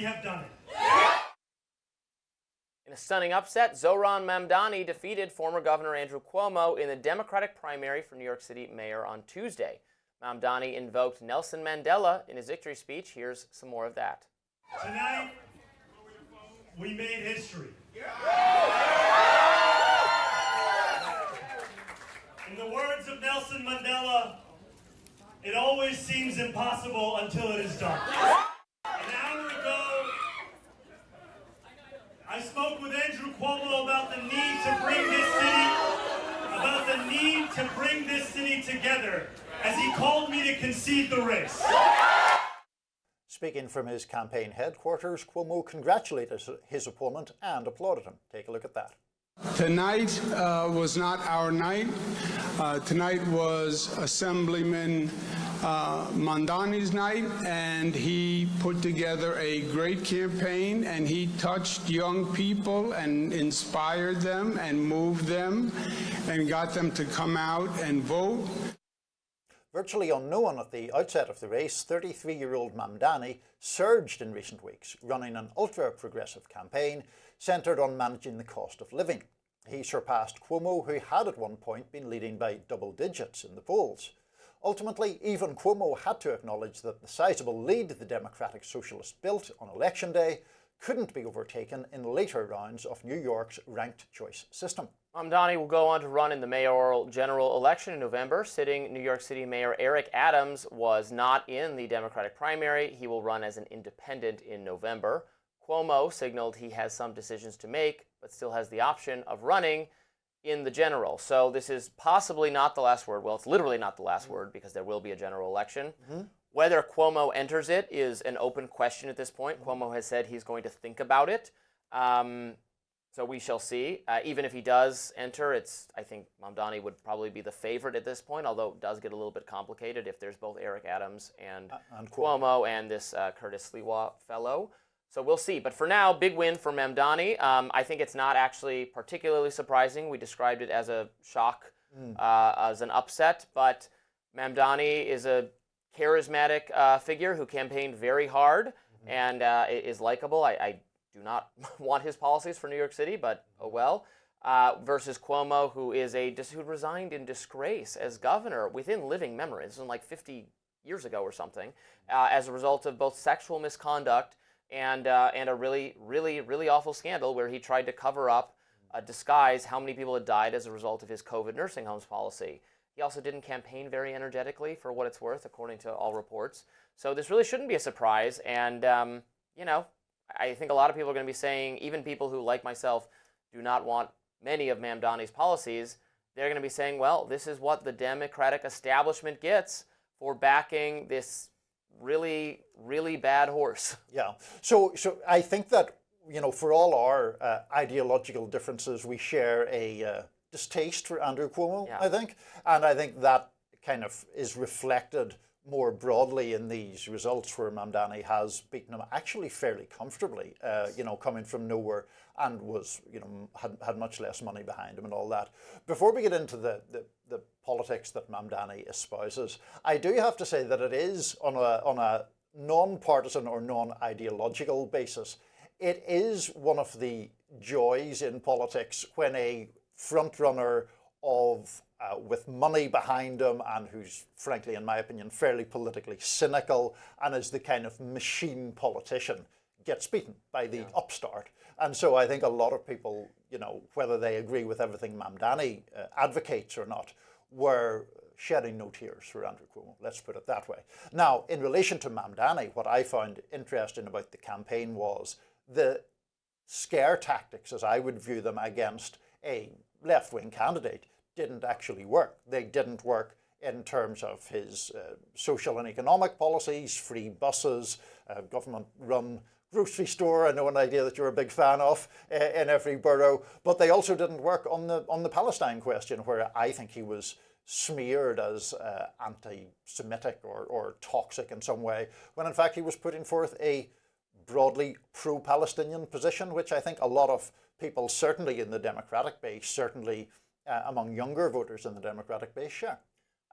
have done it. In a stunning upset, Zohran Mamdani defeated former Governor Andrew Cuomo in the Democratic primary for New York City mayor on Tuesday. Mamdani invoked Nelson Mandela in his victory speech. Here's some more of that. Tonight, we made history. In the words of Nelson Mandela, it always seems impossible until it is done. An hour ago, I spoke with Andrew Cuomo about the need to bring this city together, as he called me to concede the race. Speaking from his campaign headquarters, Cuomo congratulated his opponent and applauded him. Take a look at that. Tonight was not our night. Tonight was Assemblyman Mamdani's night, and he put together a great campaign, and he touched young people and inspired them and moved them and got them to come out and vote. Virtually unknown at the outset of the race, 33-year-old Mamdani surged in recent weeks, running an ultra-progressive campaign centred on managing the cost of living. He surpassed Cuomo, who had at one point been leading by double digits in the polls. Ultimately, even Cuomo had to acknowledge that the sizable lead the Democratic Socialists built on election day couldn't be overtaken in later rounds of New York's ranked choice system. Mamdani will go on to run in the mayoral general election in November. Sitting New York City Mayor Eric Adams was not in the Democratic primary. He will run as an independent in November. Cuomo signaled he has some decisions to make, but still has the option of running in the general. So this is possibly not the last word. Well, it's literally not the last word, because there will be a general election. Whether Cuomo enters it is an open question at this point. Cuomo has said he's going to think about it. So we shall see. Even if he does enter, I think Mamdani would probably be the favorite at this point, although it does get a little bit complicated if there's both Eric Adams and Cuomo and this Curtis Sliwa fellow. So we'll see. But for now, big win for Mamdani. I think it's not actually particularly surprising. We described it as a shock, as an upset. But Mamdani is a charismatic figure who campaigned very hard and is likable. I do not want his policies for New York City, but oh well. Versus Cuomo, who resigned in disgrace as governor within living memory. This was like 50 years ago or something, as a result of both sexual misconduct and a really, really, really awful scandal where he tried to cover up, disguise how many people had died as a result of his COVID nursing homes policy. He also didn't campaign very energetically, for what it's worth, according to all reports. So this really shouldn't be a surprise. And, I think a lot of people are going to be saying, even people who, like myself, do not want many of Mamdani's policies, they're going to be saying, well, this is what the Democratic establishment gets for backing this really, really bad horse. Yeah. So I think that, for all our ideological differences, we share a distaste for Andrew Cuomo, I think. And I think that kind of is reflected more broadly in these results, where Mamdani has beaten him actually fairly comfortably, coming from nowhere, and was, had much less money behind him and all that. Before we get into the politics that Mamdani espouses, I do have to say that it is on a non-partisan or non-ideological basis, it is one of the joys in politics when a front-runner with money behind him, and who's, frankly, in my opinion, fairly politically cynical, and is the kind of machine politician, gets beaten by the upstart. And so I think a lot of people, whether they agree with everything Mamdani advocates or not, were shedding no tears for Andrew Cuomo. Let's put it that way. Now, in relation to Mamdani, what I found interesting about the campaign was the scare tactics, as I would view them, against a left-wing candidate didn't actually work. They didn't work in terms of his social and economic policies, free buses, government-run grocery store, I know an idea that you're a big fan of, in every borough, but they also didn't work on the Palestine question, where I think he was smeared as anti-Semitic or toxic in some way, when in fact he was putting forth a broadly pro-Palestinian position, which I think a lot of people, certainly in the Democratic base, certainly among younger voters in the Democratic base, share.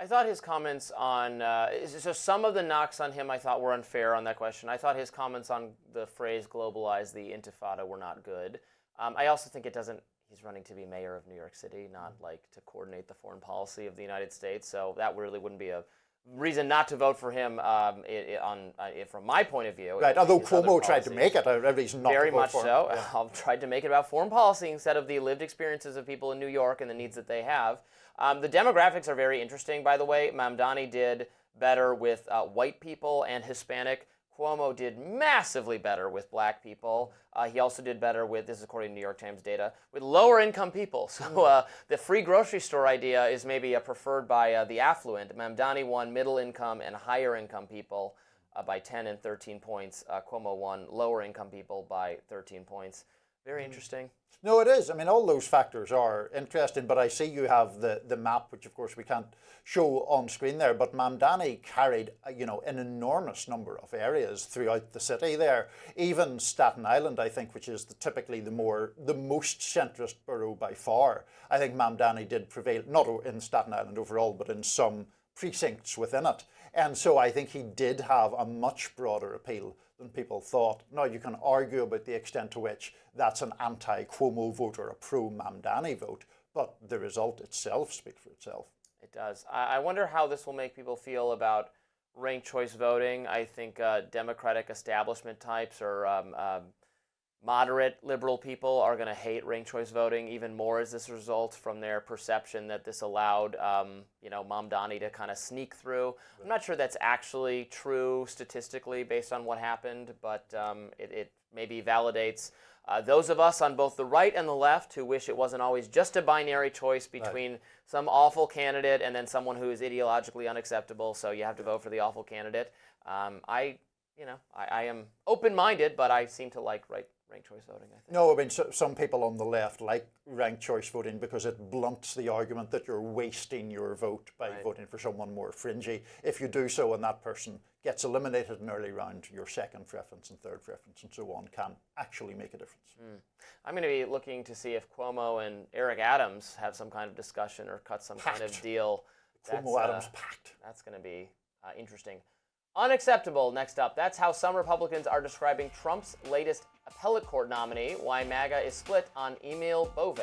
I thought his comments on, so some of the knocks on him I thought were unfair on that question. I thought his comments on the phrase globalize the intifada were not good. I also think he's running to be mayor of New York City, not like to coordinate the foreign policy of the United States. So that really wouldn't be a reason not to vote for him from my point of view. Right, although Cuomo tried to make it a reason not very to vote much for so. him. Yeah. I've tried to make it about foreign policy instead of the lived experiences of people in New York and the needs that they have. The demographics are very interesting, by the way. Mamdani did better with white people and Hispanic. Cuomo did massively better with black people. He also did better with, this is according to New York Times data, with lower income people. So the free grocery store idea is maybe preferred by the affluent. Mamdani won middle income and higher income people by 10 and 13 points. Cuomo won lower income people by 13 points. Very interesting. No, it is. I mean, all those factors are interesting, but I see you have the map, which of course we can't show on screen there, but Mamdani carried, an enormous number of areas throughout the city there. Even Staten Island, I think, which is typically the most centrist borough by far. I think Mamdani did prevail, not in Staten Island overall, but in some precincts within it. And so I think he did have a much broader appeal than people thought. Now, you can argue about the extent to which that's an anti-Cuomo vote or a pro-Mamdani vote, but the result itself speaks for itself. It does. I wonder how this will make people feel about ranked choice voting. I think Democratic establishment types or moderate liberal people are going to hate ranked choice voting even more as this results from their perception that this allowed, Mamdani to kind of sneak through. I'm not sure that's actually true statistically based on what happened, but it maybe validates those of us on both the right and the left who wish it wasn't always just a binary choice between some awful candidate and then someone who is ideologically unacceptable, so you have to vote for the awful candidate. I am open-minded, but I seem to like ranked choice voting, I think. No, I mean, some people on the left like ranked choice voting because it blunts the argument that you're wasting your vote by voting for someone more fringy. If you do so and that person gets eliminated in an early round, your second preference and third preference and so on can actually make a difference. I'm going to be looking to see if Cuomo and Eric Adams have some kind of discussion or cut some kind of deal. Cuomo-Adams pact. That's going to be interesting. Unacceptable, next up. That's how some Republicans are describing Trump's latest appellate court nominee, why MAGA is split on Emil Bove.